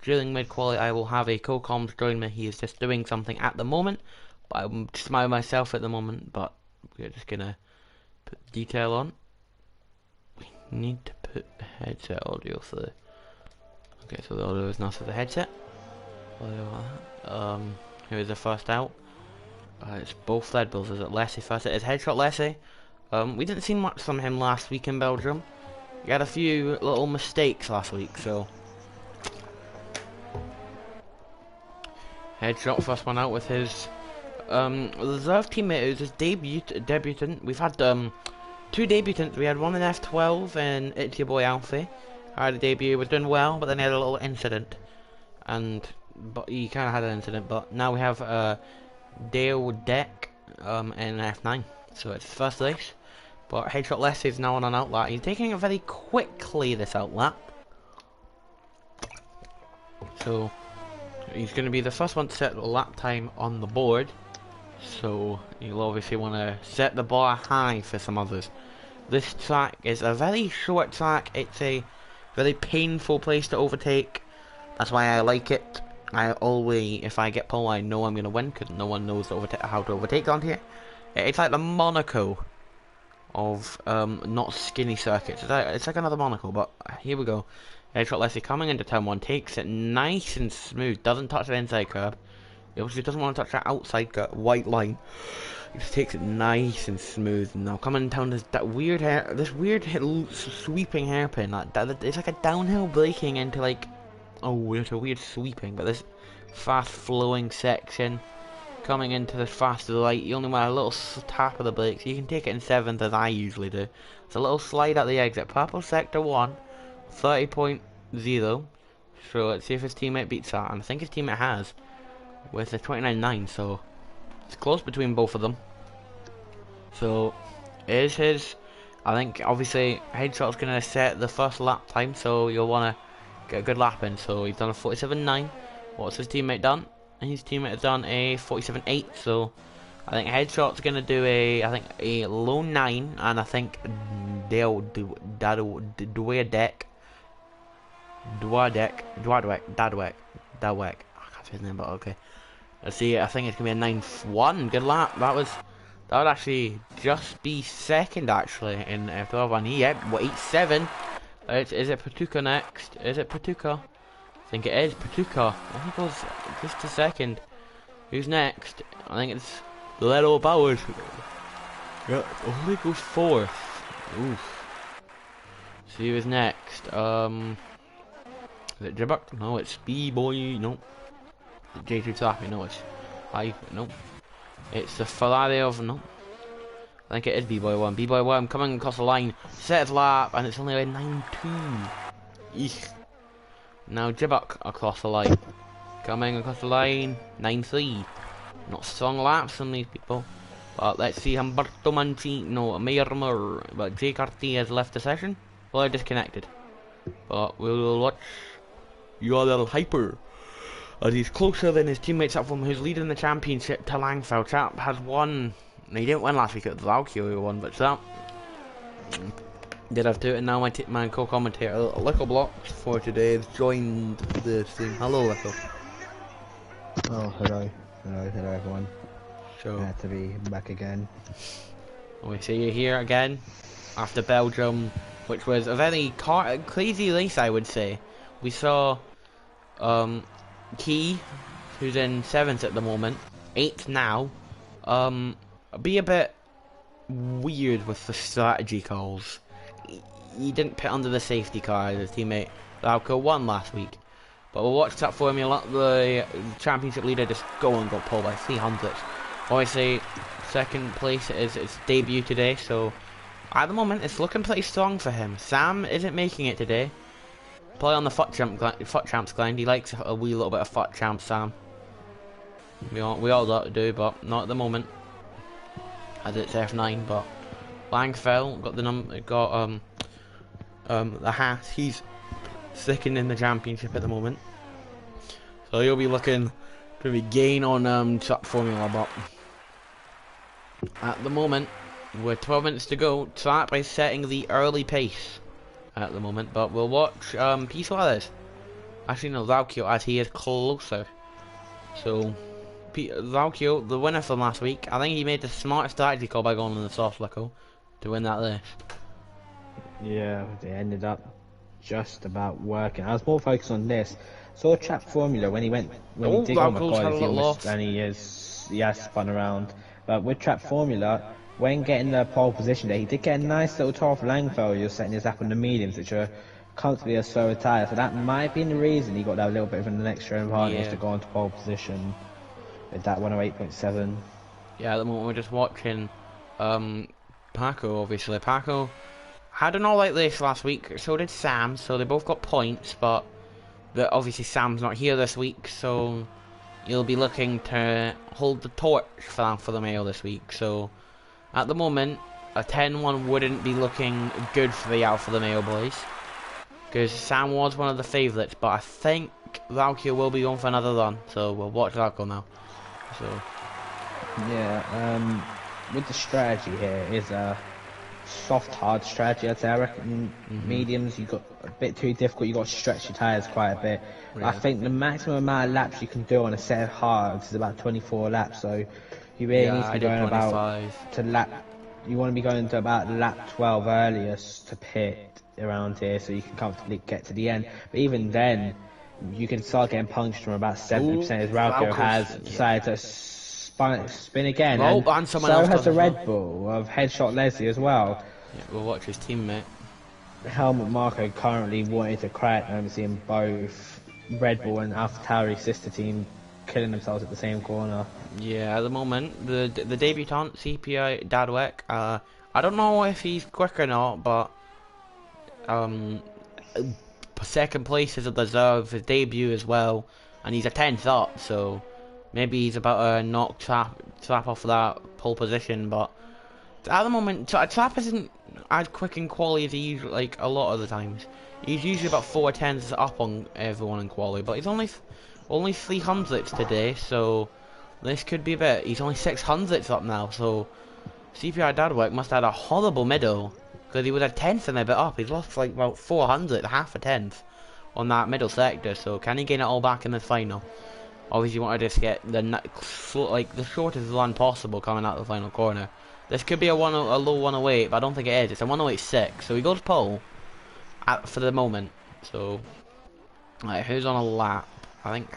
during mid-quali I will have a co-comms join me. He is just doing something at the moment, but I'm just by myself at the moment, but we're just gonna put detail on. We need to put headset audio through. Okay, so the audio is now through the headset. Here's the first out. It's both Red Bulls. Is it Lessie first? It is Headshot Lessie. We didn't see much from him last week in Belgium. He had a few little mistakes last week, so Headshot first one out with his reserve teammate who's his debutant. We've had two debutants. We had one in F12 and it's your boy Alfie. Had a debut, was doing well, but then he had a little incident. But he kinda had an incident, but now we have Dale Deck in F9. So it's his first race. But Headshot Lessie is now on an outlap. He's taking it very quickly, this outlap. So he's going to be the first one to set the lap time on the board. So you'll obviously want to set the bar high for some others. This track is a very short track. It's a very painful place to overtake. That's why I like it. If I get pole, I know I'm going to win because no one knows how to overtake on here. It's like the Monaco of not skinny circuits. It's like another Monaco, but here we go. Headshot Leslie coming into turn 1, takes it nice and smooth, doesn't touch the inside curb. He obviously doesn't want to touch that outside white line. He just takes it nice and smooth. Now coming down this weird sweeping hairpin. It's like a downhill braking into like, oh, it's a weird sweeping, but this fast flowing section. Coming into this fast right, you only want a little tap of the brakes. You can take it in 7th as I usually do. It's a little slide at the exit. Purple sector 1, 30.0. So let's see if his teammate beats that. And I think his teammate has, with a 29.9. So it's close between both of them. So is his. I think obviously Headshot's gonna set the first lap time, so you'll wanna get a good lap in. So he's done a 47.9. What's his teammate done? His teammate has done a 47.8, so I think Headshot's gonna do a low 9, and I think Dadwek. I can't say his name, but okay. Let's see. I think it's gonna be a 9.1. Good lap. That would actually just be second actually in F12, and he 8.7. Is it Patuka next? Is it Patuka? I think it is Patuka. I think it goes just a second. Who's next? I think it's Little Bowers. Yeah, only goes 4th. Oof. See who's next. Is it Jibbuk? No, it's B-Boy. No. J2 Tappy. No, it's 5. No. It's the Ferrari of. No. I think it is B-Boy 1. B-Boy 1 coming across the line. Set his lap, and it's only a 9.2. Eek. Now Jibbuk across the line. Coming across the line, 9.3. Not strong laps from these people. But let's see Humberto Mancino, Mayermer. But Jake RT has left the session. Well, they're disconnected. But we'll watch your little hyper. As he's closer than his teammates up from who's leading the championship to Langfeld. Chap has won. He didn't win last week at Valkyrie won, but Chap did have to, and now my co-commentator Lickle Blocks for today has joined the stream. Hello, Lickle. Oh, hello everyone. So glad to be back again. We see you here again after Belgium, which was a very crazy race, I would say. We saw Key, who's in 7th at the moment, 8th now, be a bit weird with the strategy calls. He didn't pit under the safety car as his teammate Lauco won last week. But we'll watch that formula. The championship leader just go and got pulled by 300. Obviously, second place is its debut today, so at the moment it's looking pretty strong for him. Sam isn't making it today. Probably on the foot champs grind. He likes a wee little bit of foot champ, Sam. We all got to do, but not at the moment. As it's F9, but Langfeld got the hat. He's second in the championship at the moment, so he'll be looking to be gain on truck formula. But at the moment, with 12 minutes to go, Trap is setting the early pace at the moment. But we'll watch P Suarez Actually, no, Valkyo, as he is closer. So, Valkyo, the winner from last week, I think he made the smart strategy call by going on the soft Lico to win that race. Yeah, they ended up just about working. I was more focused on this. Saw Trap Formula when he Oh, did. Oh my Valkyo's god, had a he little almost off. and he has spun around. But with Trap Formula, when getting the pole position there, he did get a nice little tour off Langfeld. You're setting his lap on the mediums, which are comfortably a slower tyre. So that might be the reason he got that little bit of an extra advantage Yeah. to go onto pole position with that 108.7. Yeah, at the moment we're just watching Paco, obviously. Paco had an alright race last week, so did Sam, so they both got points, but obviously Sam's not here this week, so you'll be looking to hold the torch for Alfa Romeo this week. So at the moment, a 10-1 wouldn't be looking good for the Alfa Romeo boys, because Sam was one of the favourites, but I think Valkyrie will be on for another run, so we'll watch Valkyrie now. So Yeah, with the strategy here is a soft hard strategy. I'd say. I reckon mediums you got a bit too difficult. You got to stretch your tires quite a bit. yeah. I think the maximum amount of laps you can do on a set of hards is about 24 laps. So you really need to I be did going 25. about to lap. You want to be going to about lap 12 earliest to pit around here, so you can comfortably get to the end. But even then, you can start getting punched from about 70% as Ralco has decided to spin again, Oh, and and someone so else has does the as well. Red Bull of Headshot Leslie as well. Yeah, we'll watch his teammate. Helmut Marko currently wanting to crack, and I'm seeing both Red Bull and AlphaTauri sister team killing themselves at the same corner. Yeah, at the moment, the debutant CPI Dadwick. I don't know if he's quick or not, but um, second place is a deserve. His debut as well, and he's a 10th up, so maybe he's about to knock Trap off that pole position. But at the moment, Trap isn't as quick in quali as he usually, like a lot of the times. He's usually about 4 tenths up on everyone in quali, but he's only 300ths today, so this could be a bit. He's only 600ths up now, so CPI Dadwick must have had a horrible middle, because he was a tenth and a bit up. He's lost like about 400, half a tenth on that middle sector. So can he gain it all back in the final? Obviously, you want to just get the shortest run possible coming out of the final corner. This could be a low 108, but I don't think it is. It's a 108.6, so he goes pole for the moment. So, right, who's on a lap? I think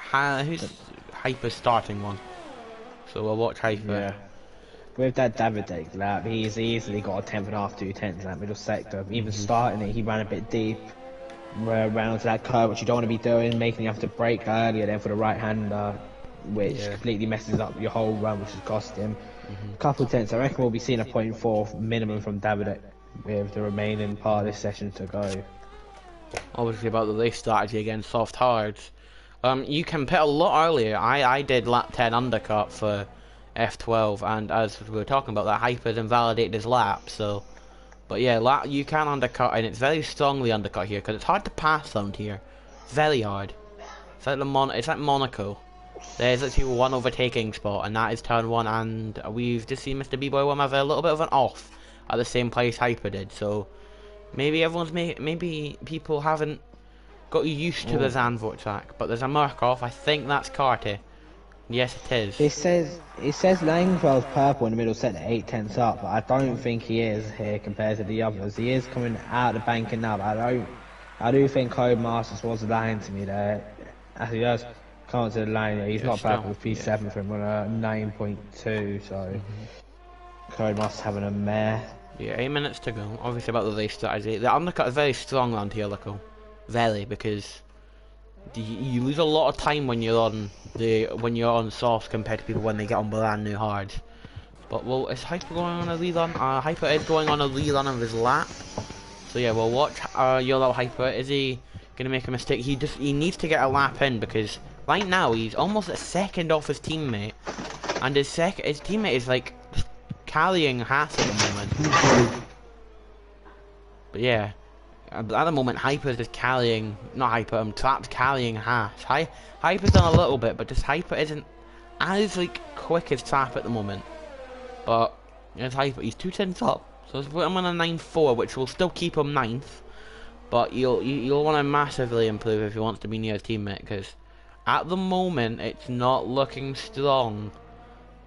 who's Hyper's starting one. So we'll watch Hyper. Yeah. With that Davidek lap, he's easily got a 10th and a half, 2 tenths in that middle sector. Even starting it, he ran a bit deep around to that curve, which you don't want to be doing, making you have to brake earlier then for the right-hander, which completely messes up your whole run, which has cost him a couple of tenths. I reckon we'll be seeing a 0.4 minimum from Davidek with the remaining part of this session to go. Obviously about the race strategy against soft hards. You can pit a lot earlier. I did lap 10 undercut for F12, and as we were talking about, that Hyper's invalidated his lap, so but yeah, you can undercut, and it's very strongly undercut here because it's hard to pass around here. Very hard. It's like Monaco. There's actually one overtaking spot, and that is turn 1, and we've just seen Mr. B-Boy 1 have a little bit of an off at the same place Hyper did, so maybe maybe people haven't got used to the Zandvoort track, but there's a Murkoff. I think that's Carty. Yes, it is. It says Langfeld's purple in the middle set at 8 tenths up, but I don't think he is here compared to the others. He is coming out of the banking now, but I do think Code Masters was lying to me there. As he does come to the line, he's not purple with P7 for him on a 9.2, so Code Masters having a mare. Yeah, 8 minutes to go. Obviously about the race strategy. The undercut is very strong around here, Lico. Very, because you lose a lot of time when you're on soft compared to people when they get on brand new hard. But well, is Hyper going on a rerun? Hyper is going on a rerun of his lap. So yeah, we'll watch your little Hyper. Is he gonna make a mistake? He needs to get a lap in, because right now he's almost a second off his teammate, and his teammate is like carrying Haas at the moment. But yeah. At the moment, Hyper's just carrying, not Hyper, Trap's carrying Haas. Hyper's done a little bit, but just Hyper isn't as like quick as Trap at the moment. But it's Hyper, he's 2 tenths up, so let's put him on a 9.4, which will still keep him 9th. but you'll want to massively improve if he wants to be near his teammate, because at the moment it's not looking strong.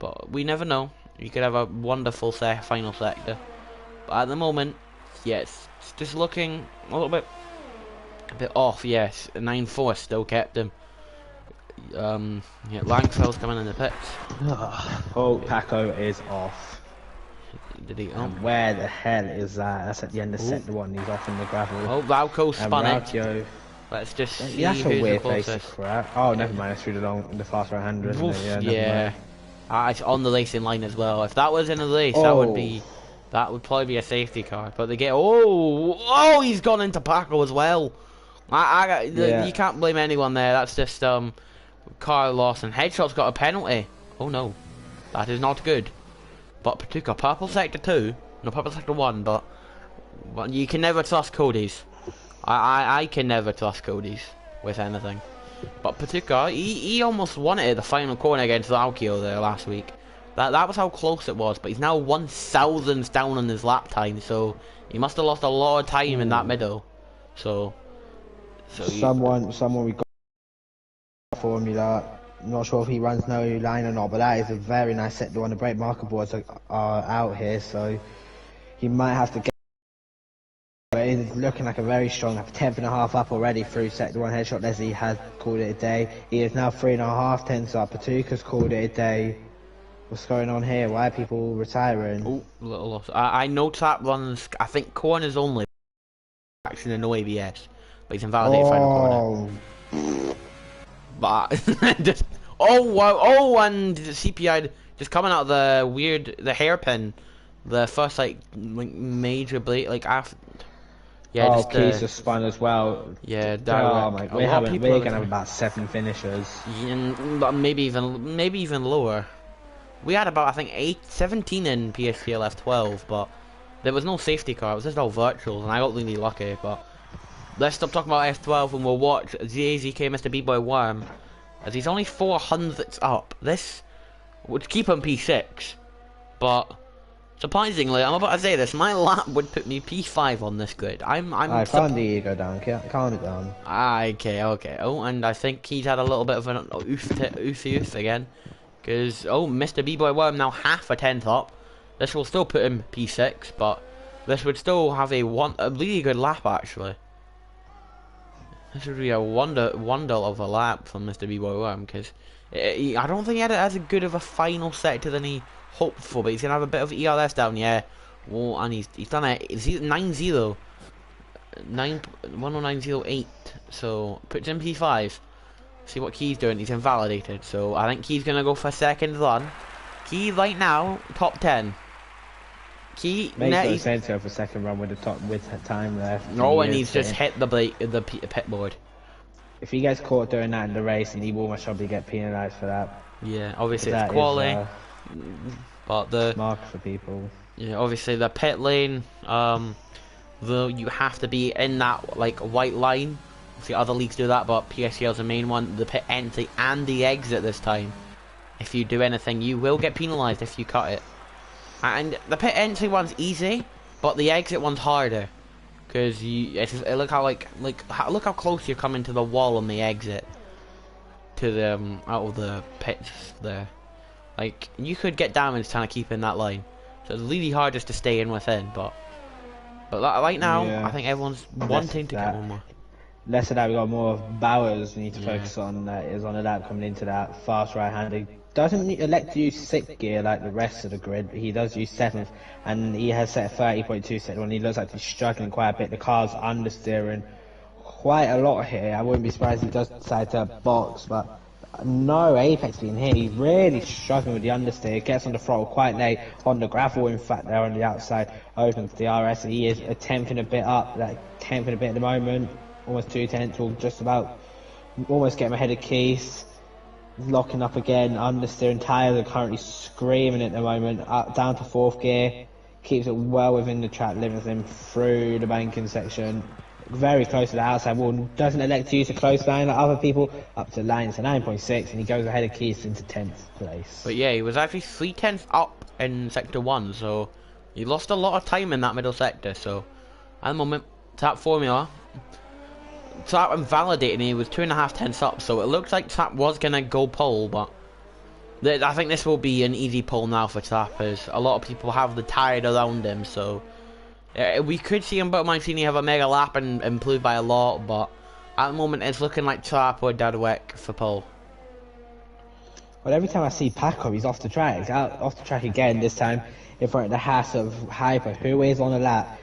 But we never know. You could have a wonderful final sector. But at the moment, yes, it's just looking a bit off. Yes, a 9-4 still kept him. Yeah, Langfell's coming in the pits. Oh, Paco is off. Did he? Oh. And where the hell is that? That's at the end of sector 1. He's off in the gravel. Oh, Valco spun it. Let's just see that's a who's weird the closest. place to crap. Oh, never mind. It's through the fast right hander, isn't it? Yeah. It's on the racing line as well. If that was in a race, that would probably be a safety car. But they get he's gone into Paco as well. You can't blame anyone there. That's just car loss, and Headshot's got a penalty. Oh no, that is not good. But Patuka, purple sector 2, no, purple sector 1. But you can never trust Cody's. I can never trust Cody's with anything. But Patuka, he almost won it at the final corner against Alkio there last week. That was how close it was. But he's now 1,000 down on his lap time, so he must have lost a lot of time in that middle. So someone we got formula. Not sure if he runs no line or not, but that is a very nice sector one. The brake marker boards are out here, so he might have to get. But it's looking like a very strong 10.5 up already through sector 1. Headshot Leslie has called it a day. He is now 3.5 tenths up. Patuka's called it a day. What's going on here? Why are people retiring? Oh, little loss. I know Tap runs, I think, corners only. Action and no ABS. But he's invalidated final corner. But just wow! And the CPI just coming out of the hairpin, the first like major blade after. Yeah, just Keys just spun as well. Yeah, we're gonna have about 7 finishers. Yeah, maybe even lower. We had about, I think, 17 in PSGL F12, but there was no safety car. It was just all virtuals, and I got really lucky. But let's stop talking about F12 and we'll watch ZAZK Mr. B-Boy Worm, as he's only 400ths up. This would keep him P6, but surprisingly, I'm about to say this, my lap would put me P5 on this grid. I found the ego down, calm it down. Okay. Oh, and I think he's had a little bit of an oof again. Because, Mr. B-Boy Worm now half a tenth up. This will still put him P6, but this would still have a really good lap, actually. This would be a wonder of a lap from Mr. B-Boy Worm, because I don't think he had it as good of a final sector than he hoped for, but he's going to have a bit of ERS down, yeah. Oh, and he's done it. It's 9-0. 109.08, so puts him P5. See what Key's doing. He's invalidated, so I think Key's gonna go for a second run. Key right now top 10. Key makes no sense to go for a second run with time left. No, and he's just hit the pit board. If he gets caught doing that in the race, and he will most probably get penalised for that. Yeah, obviously it's quality, but the mark for people. Yeah, obviously the pit lane. You have to be in that white line. The other leagues do that, but PSGL is the main one. The pit entry and the exit this time. If you do anything, you will get penalised if you cut it. And the pit entry one's easy, but the exit one's harder, because look how close you're coming to the wall on the exit, to the out of the pits there. Like, you could get damaged trying to keep in that line, so it's really hard just to stay in within. But right now, yeah. I think everyone's wanting to get one more. Less of that, we got more of Bowers we need to focus on. Is on a lap coming into that fast right-hander. Doesn't elect to use 6th gear like the rest of the grid. He does use 7th, and he has set a 30.2 set one. He looks like he's struggling quite a bit. The car's understeering quite a lot here. I wouldn't be surprised if he does decide to box, but no Apex being here. He's really struggling with the understeer. Gets on the throttle quite late on the gravel. In fact, there on the outside opens the RS. And he is attempting a bit up, attempting a bit at the moment. Almost 2 tenths, or just about, almost getting ahead of Keith. Locking up again, understeering. Tyres are currently screaming at the moment. Up down to 4th gear, keeps it well within the track limits, him through the banking section, very close to the outside wall. Doesn't elect to use a close line like other people. Up to line to 9.6, and he goes ahead of Keith into 10th place. But yeah, he was actually 3 tenths up in sector 1, so he lost a lot of time in that middle sector. So at the moment, Tap Formula Tap invalidated and he was 2.5 tenths up, so it looks like Tap was gonna go pole, but I think this will be an easy pole now for Tap, as a lot of people have the tide around him, so we could see Umberto Mancini have a mega lap and improve by a lot, but at the moment it's looking like Tap or Dadwick for pole. Well, every time I see Paco, he's off the track. He's out off the track again, this time in front of the Haas of Hyper, who is on a lap.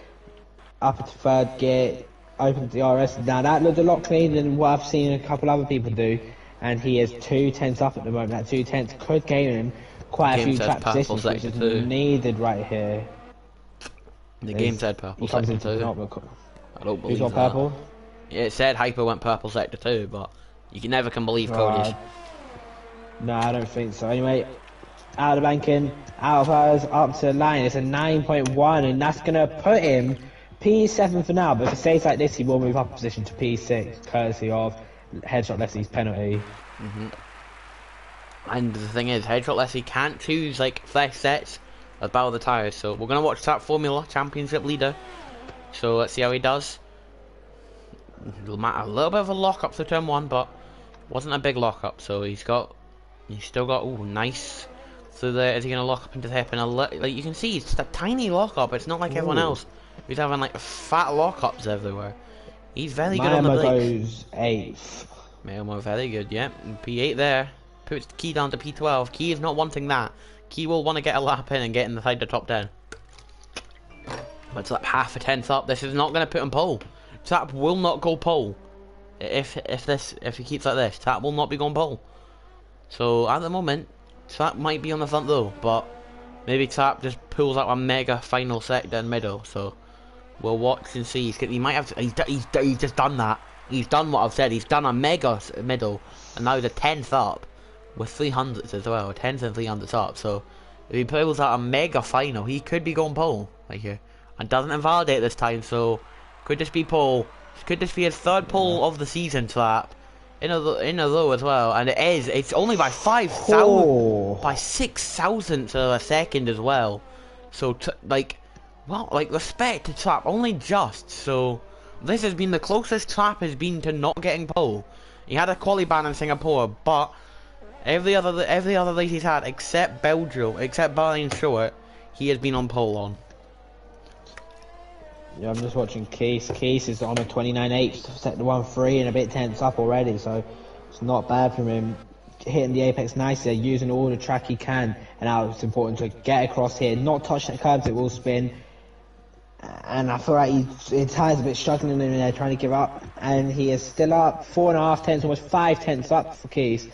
Up into third gear, open the RS. Now that looked a lot cleaner than what I've seen a couple other people do. And he is 2 tenths up at the moment. That 2 tenths could gain him quite a few track positions, which is needed right here. The game said purple sector 2. I don't believe that. Purple? Yeah, it said Hyper went purple sector 2, but you never can believe codage. No, I don't think so. Anyway, out of the banking, out of hers, up to the line. It's a 9.1, and that's going to put him P7 for now. But if it stays like this, he will move up a position to P6, courtesy of Headshot Leslie's penalty. And the thing is, Headshot Leslie can't choose like fresh sets as battle of the tires. So we're going to watch that Formula Championship leader. So let's see how he does. A little bit of a lock up for turn 1, but wasn't a big lock up. So he's still got, ooh, nice. So there, is he gonna lock up into the hip? And like you can see, it's just a tiny lock up. It's not like everyone else. He's having like fat lockups everywhere. He's very good on the brakes. Goes 8th. Mayamo very good, yeah. P8 there. Puts Key down to P12. Key is not wanting that. Key will want to get a lap in and get inside the top 10. But it's like half a tenth up. This is not gonna put him pole. Tap will not go pole. If he keeps like this, Tap will not be going pole. So at the moment, Tap might be on the front row, but maybe Tap just pulls out a mega final sector in middle. So we'll watch and see. He might have. He's just done that. He's done what I've said. He's done a mega middle, and now he's a 10th up with 300s as well. 10s and 300s up. So if he pulls out a mega final, he could be going pole right here, and doesn't invalidate this time. So could this be pole? Could this be his 3rd pole of the season, Tap? In a row as well, and it is. It's only by 5,000, by 6,000ths of a second as well. So like respect to Tap, only just. So this has been the closest Tap has been to not getting pole. He had a quali ban in Singapore, but every other race he's had except Belgium, except Bahrain Short, he has been on pole on. Yeah, I'm just watching Case. Case is on a 29.8, set the 1.3 and a bit tenths up already, so it's not bad from him. Hitting the apex nicely, using all the track he can, and now it's important to get across here, not touch the curbs, it will spin. And I feel like his tires a bit struggling in there, trying to give up, and he is still up 4.5 tenths, almost 5 tenths up for Case.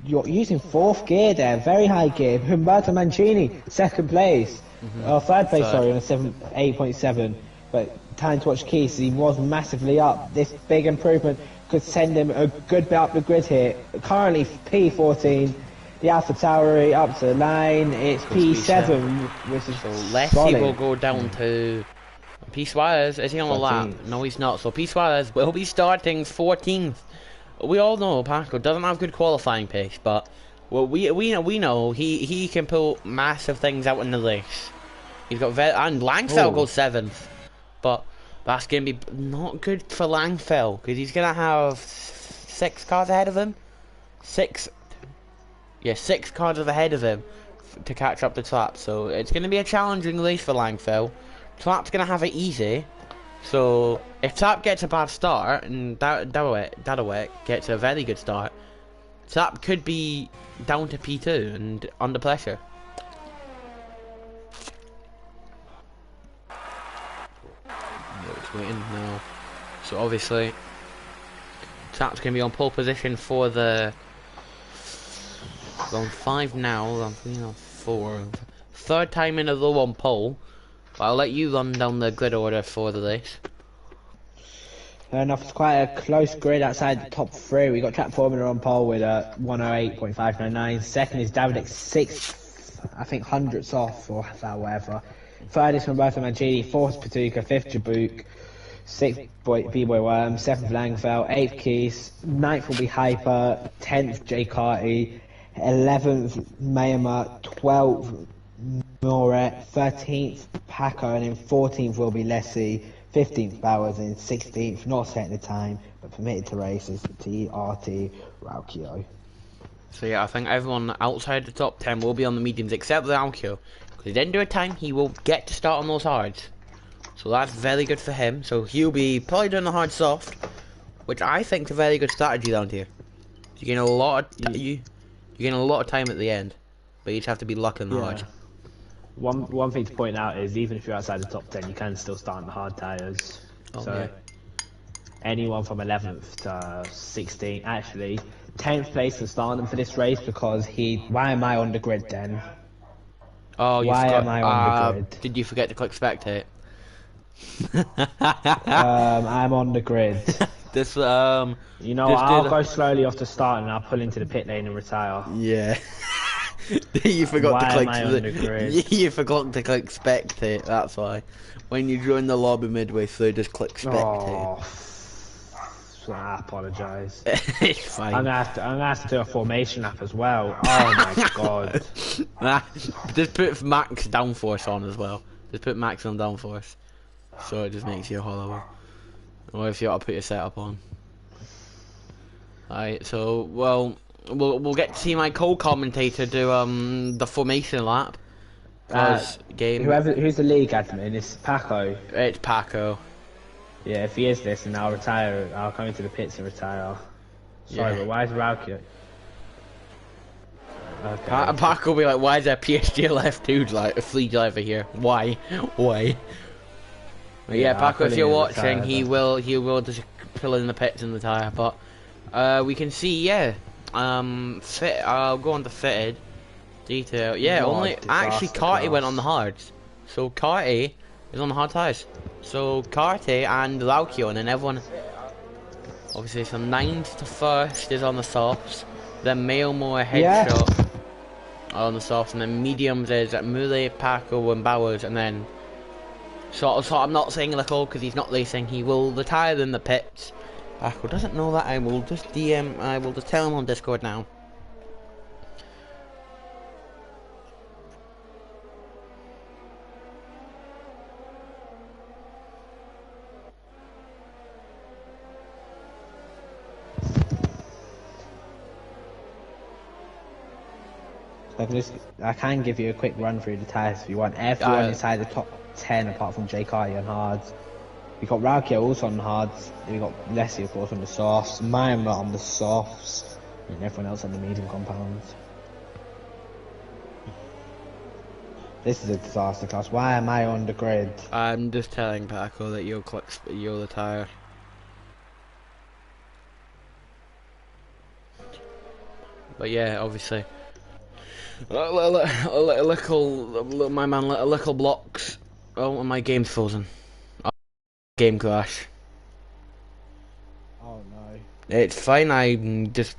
You're using 4th gear there, very high gear. Umberto Mancini, 2nd place, 3rd place, sorry, on a 8.7. But time to watch Keys, he was massively up. This big improvement could send him a good bit up the grid here. Currently P14, the Alpha Tauri up to the line. It's P7, which is so Leslie will go down to P Suarez. Is he on a lap? No, he's not. So P Suarez will be starting 14th. We all know Paco doesn't have good qualifying pace, but well, we know he can pull massive things out in the race. He's got and Langfell goes 7th. But that's going to be not good for Langfell, because he's going to have 6 cars ahead of him. 6 cars ahead of him to catch up to Tap. So it's going to be a challenging race for Langfell. Tap's going to have it easy. So if Tap gets a bad start and Dadawek gets a very good start, Tap could be down to P2 and under pressure. Waiting now. So obviously Tap's going to be on pole position for the on 5 now, on 3 or 4. 3rd time in a row on pole. But I'll let you run down the grid order for the race. Fair enough, it's quite a close grid outside the top 3. We got Track Formula on pole with a 108.599. 2nd is David 6th, I think hundredths off or whatever. 3rd is Roberto Mancini, 4th Patuca, 5th Jabuk, 6th B-Boy Worm, 7th Langfell, 8th Keys, 9th will be Hyper, 10th Jay Carty, 11th Mayama, 12th Moret, 13th Paco, and then 14th will be Leslie, 15th Bowers, and 16th, not setting the time, but permitted to race is TRT Raukio. So yeah, I think everyone outside the top 10 will be on the mediums except Laukio. Because he didn't do a time, he will get to start on those hards. So that's very good for him. So he'll be probably doing the hard soft, which I think is a very good strategy down here. You gain a lot of you gain a lot of time at the end, but you just have to be lucky in the hard. One thing to point out is even if you're outside the top 10, you can still start on the hard tyres. Oh, so yeah. anyone from 11th to 16th, actually 10th place can start them for this race because why am I on the grid then? Oh, you Why forgot. am I on the grid? Did you forget to click spectate? I'm on the grid. This You know, I'll go slowly off the start and I'll pull into the pit lane and retire. Yeah. You forgot Why to click am I on the grid? You forgot to click spectate, that's why. When you join the lobby midway through, just click spectate. Oh, I apologise. It's fine. I'm gonna have to do a formation lap as well. Oh my god. Nah, just put max downforce on as well. Just put maximum downforce. So it just makes you horrible. Or if you ought to put your setup on. Alright, so we'll get to see my co-commentator do the formation lap. Who's the league admin? It's Paco. It's Paco. Yeah, if he is this, and I'll retire. I'll come into the pits and retire. Sorry, Yeah. but why is Raukio? Okay. Paco will be like, why is there PSGL F2 like a free driver here? Why? Why? But yeah, Paco, if you're watching, he will just fill in the pits in the tyre. But we can see, yeah. I'll go on to fitted detail. Yeah, actually Carty went on the hards. So Carty is on the hard tyres. So Carty and Laukio, and then everyone. Obviously, from 9th to 1st is on the softs. Then Mailmore headshot on the softs, and then mediums is Mule, Paco, and Bowers, and then. So I'm not saying Lickle because he's not racing. He will retire in the pits. Paco doesn't know that. I will just tell him on Discord now. I can give you a quick run through the tyres if you want. Everyone inside the top 10 apart from Jay Carty on hards. We got Raukio also on hards. We got Leslie of course on the softs. Myanmar on the softs, and everyone else on the medium compounds. This is a disaster class. Why am I on the grid? I'm just telling Paco that you'll retire. But yeah, obviously. My man, little blocks. Oh, my game's frozen. Oh, game crash. Oh no. It's fine, I'm just